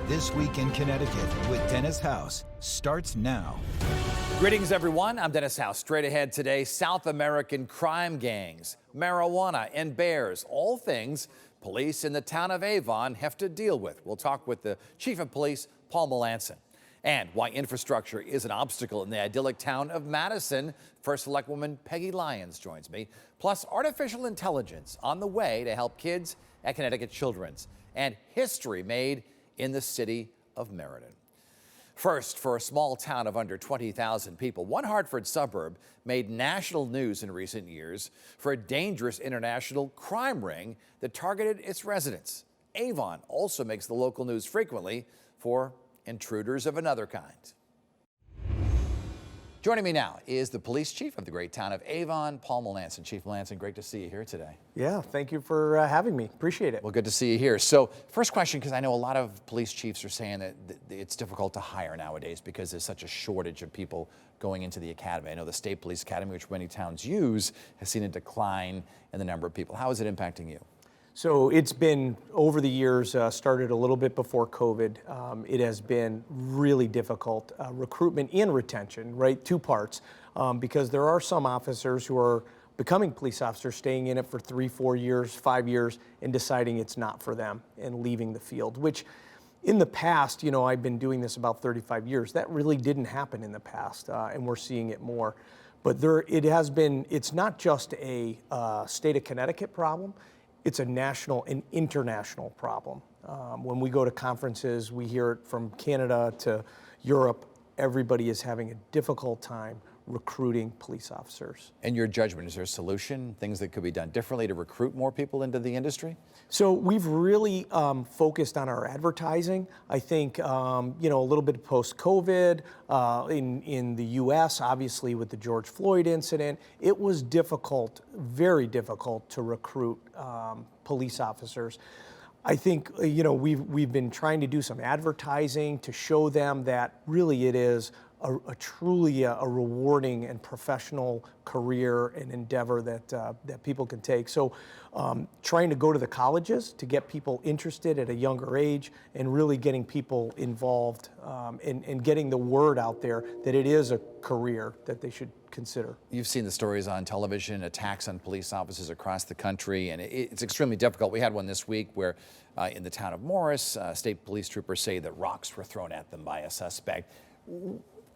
This Week in Connecticut with Dennis House starts now. Greetings, everyone. I'm Dennis House. Straight ahead today, South American crime gangs, marijuana, and bears, all things police in the town of Avon have to deal with. We'll talk with the chief of police, Paul Melanson, and why infrastructure is an obstacle in the idyllic town of Madison. First Selectwoman Peggy Lyons joins me, plus artificial intelligence on the way to help kids at Connecticut Children's, and history made in the city of Meriden. First, for a small town of under 20,000 people, one Hartford suburb made national news in recent years for a dangerous international crime ring that targeted its residents. Avon also makes the local news frequently for intruders of another kind. Joining me now is the police chief of the great town of Avon, Paul Melanson. Chief Melanson, great to see you here today. Yeah, thank you for having me. Appreciate it. Well, good to see you here. So first question, because I know a lot of police chiefs are saying that it's difficult to hire nowadays because there's such a shortage of people going into the academy. I know the State Police Academy, which many towns use, has seen a decline in the number of people. How is it impacting you? So it's been, over the years, started a little bit before COVID. It has been really difficult, recruitment and retention, right? Two parts, because there are some officers who are becoming police officers, staying in it for 3, 4 years, 5 years, and deciding it's not for them and leaving the field, which in the past, you know, I've been doing this about 35 years. That really didn't happen in the past, and we're seeing it more. But it has been, it's not just a state of Connecticut problem. It's a national and international problem. When we go to conferences, we hear it from Canada to Europe. Everybody is having a difficult time recruiting police officers. In your judgment, is there a solution, things that could be done differently to recruit more people into the industry? So we've really focused on our advertising. I think, you know, a little bit post-COVID, in the U.S., obviously with the George Floyd incident, it was difficult, very difficult to recruit police officers. I think, you know, we've been trying to do some advertising to show them that really it is a truly rewarding and professional career and endeavor that people can take. So trying to go to the colleges to get people interested at a younger age and really getting people involved and getting the word out there that it is a career that they should consider. You've seen the stories on television, attacks on police officers across the country, and it's extremely difficult. We had one this week where in the town of Morris, state police troopers say that rocks were thrown at them by a suspect.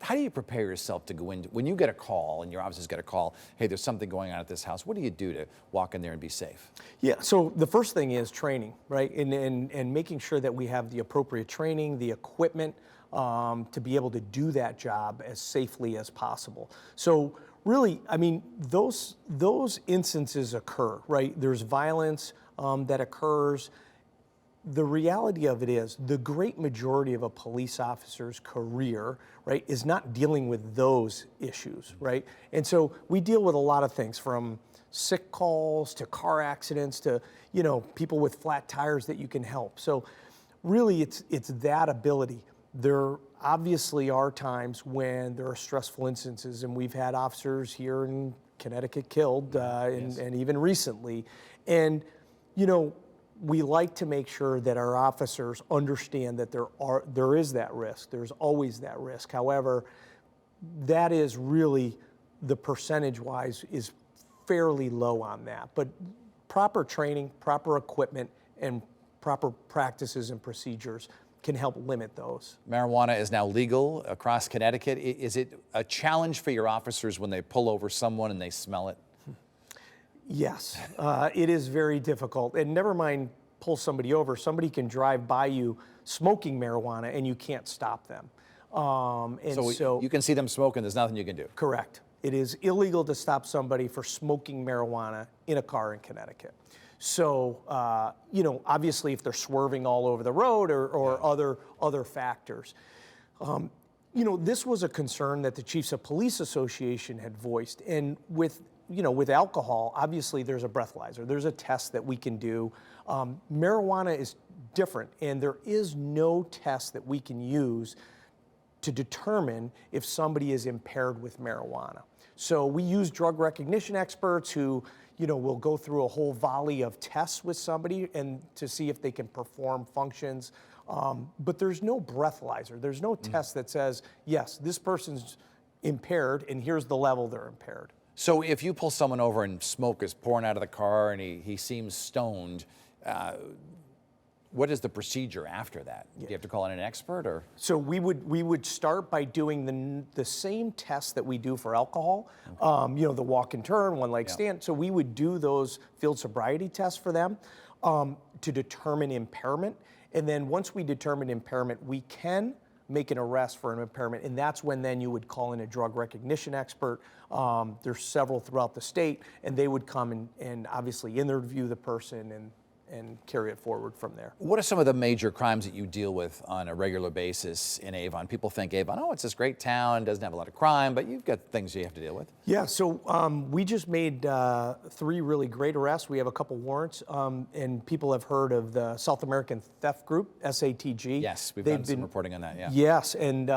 How do you prepare yourself to go in, when you get a call and your officers get a call, hey, there's something going on at this house, what do you do to walk in there and be safe? Yeah, so the first thing is training, right? And making sure that we have the appropriate training, the equipment to be able to do that job as safely as possible. So really, I mean, those instances occur, right? There's violence that occurs. The reality of it is the great majority of a police officer's career, right, is not dealing with those issues, right? And so we deal with a lot of things, from sick calls to car accidents to, you know, people with flat tires that you can help. So really it's that ability. There obviously are times when there are stressful instances, and we've had officers here in Connecticut killed, Yes. and even recently. And, you know, we like to make sure that our officers understand that there is that risk. There's always that risk. However, that is really, the percentage-wise, is fairly low on that. But proper training, proper equipment, and proper practices and procedures can help limit those. Marijuana is now legal across Connecticut. Is it a challenge for your officers when they pull over someone and they smell it? Yes, it is very difficult. And never mind pull somebody over, somebody can drive by you smoking marijuana and you can't stop them. So you can see them smoking, there's nothing you can do? Correct. It is illegal to stop somebody for smoking marijuana in a car in Connecticut. So, you know, obviously if they're swerving all over the road or other factors. You know, this was a concern that the Chiefs of Police Association had voiced, and with alcohol, obviously there's a breathalyzer. There's a test that we can do. Marijuana is different, and there is no test that we can use to determine if somebody is impaired with marijuana. So we use drug recognition experts who, you know, will go through a whole volley of tests with somebody and to see if they can perform functions But there's no breathalyzer. There's no test that says, yes, this person's impaired and here's the level they're impaired. So if you pull someone over and smoke is pouring out of the car and he seems stoned, what is the procedure after that? Do you have to call in an expert, or? So we would start by doing the same test that we do for alcohol, you know, the walk and turn, one leg stand. So we would do those field sobriety tests for them to determine impairment. And then once we determine impairment, we can make an arrest for an impairment, and that's when then you would call in a drug recognition expert. There's several throughout the state, and they would come and obviously interview the person and carry it forward from there. What are some of the major crimes that you deal with on a regular basis in Avon? People think Avon, oh, it's this great town, doesn't have a lot of crime, but you've got things you have to deal with. Yeah, so we just made 3 really great arrests. We have a couple warrants, and people have heard of the South American Theft Group, SATG. Yes, we've done some reporting on that, yeah. Yes, and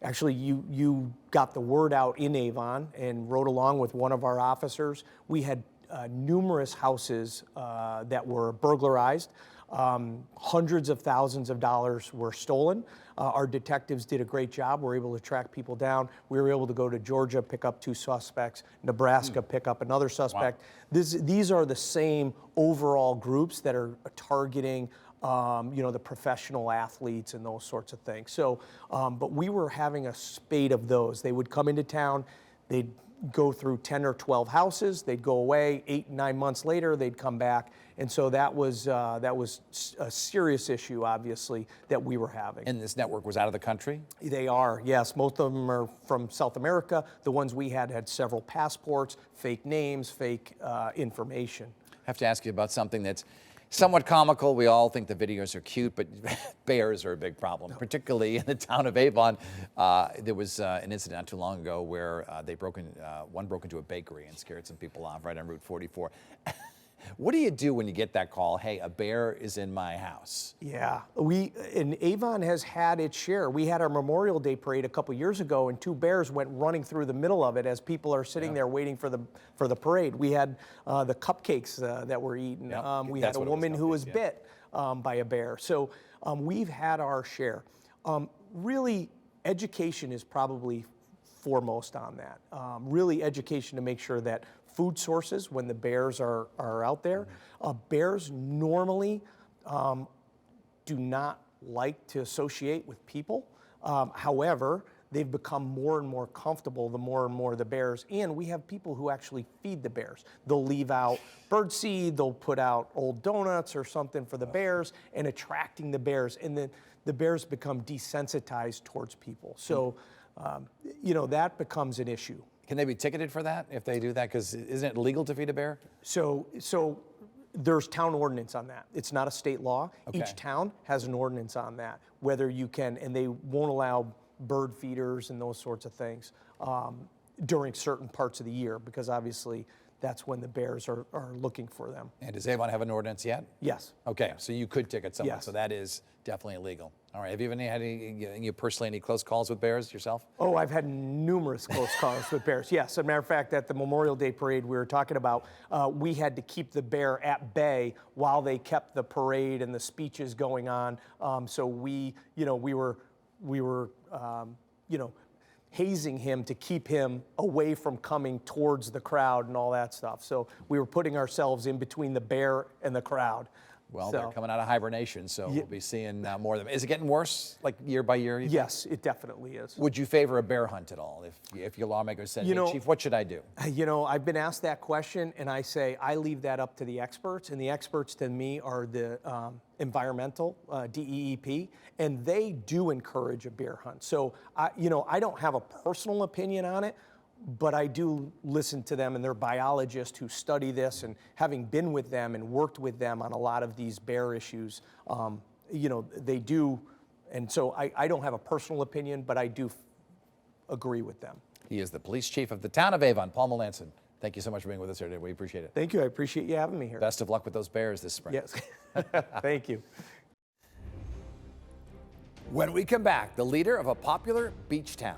actually you got the word out in Avon and rode along with one of our officers. We had numerous houses that were burglarized. Hundreds of thousands of dollars were stolen. Our detectives did a great job. We were able to track people down. We were able to go to Georgia, pick up 2 suspects, Nebraska, pick up another suspect. Wow. These are the same overall groups that are targeting you know, the professional athletes and those sorts of things. So, but we were having a spate of those. They would come into town, they'd go through 10 or 12 houses, they'd go away, 8, 9 months later, they'd come back. And so that was a serious issue, obviously, that we were having. And this network was out of the country? They are, yes. Most of them are from South America. The ones we had several passports, fake names, fake information. I have to ask you about something that's somewhat comical. We all think the videos are cute, but bears are a big problem, particularly in the town of Avon. There was an incident not too long ago where one broke into a bakery and scared some people off right on Route 44. What do you do when you get that call, hey, a bear is in my house? Yeah, and Avon has had its share. We had our Memorial Day parade a couple years ago, and 2 bears went running through the middle of it as people are sitting there waiting for the parade. We had the cupcakes that were eaten. We had a woman who was bit by a bear. So we've had our share. Really, education is probably foremost on that. Really education to make sure that food sources, when the bears are out there, bears normally do not like to associate with people. However, they've become more and more comfortable the more and more the bears, and we have people who actually feed the bears. They'll leave out bird seed, they'll put out old donuts or something for the bears, and attracting the bears, and then the bears become desensitized towards people. So, you know, that becomes an issue. Can they be ticketed for that if they do that? Because isn't it illegal to feed a bear? So there's town ordinance on that. It's not a state law. Okay. Each town has an ordinance on that, whether you can, and they won't allow bird feeders and those sorts of things during certain parts of the year, because obviously that's when the bears are looking for them. And does Avon have an ordinance yet? Yes. Okay, so you could ticket someone, yes. So that is definitely illegal. All right, have you had any personally any close calls with bears yourself? Oh, I've had numerous close calls with bears, yes. As a matter of fact, at the Memorial Day parade we were talking about, we had to keep the bear at bay while they kept the parade and the speeches going on. So we were hazing him to keep him away from coming towards the crowd and all that stuff. So we were putting ourselves in between the bear and the crowd. Well, they're coming out of hibernation, so we'll be seeing more of them. Is it getting worse, like year by year? Yes, it definitely is. Would you favor a bear hunt at all? If your lawmaker said, hey, Chief, what should I do? You know, I've been asked that question, and I say I leave that up to the experts, and the experts to me are the environmental, DEEP, and they do encourage a bear hunt. So, I don't have a personal opinion on it, but I do listen to them, and they're biologists who study this, and having been with them and worked with them on a lot of these bear issues, they do, and so I don't have a personal opinion, but I do agree with them. He is the police chief of the town of Avon, Paul Melanson. Thank you so much for being with us here today. We appreciate it. Thank you. I appreciate you having me here. Best of luck with those bears this spring. Yes. Thank you. When we come back, the leader of a popular beach town.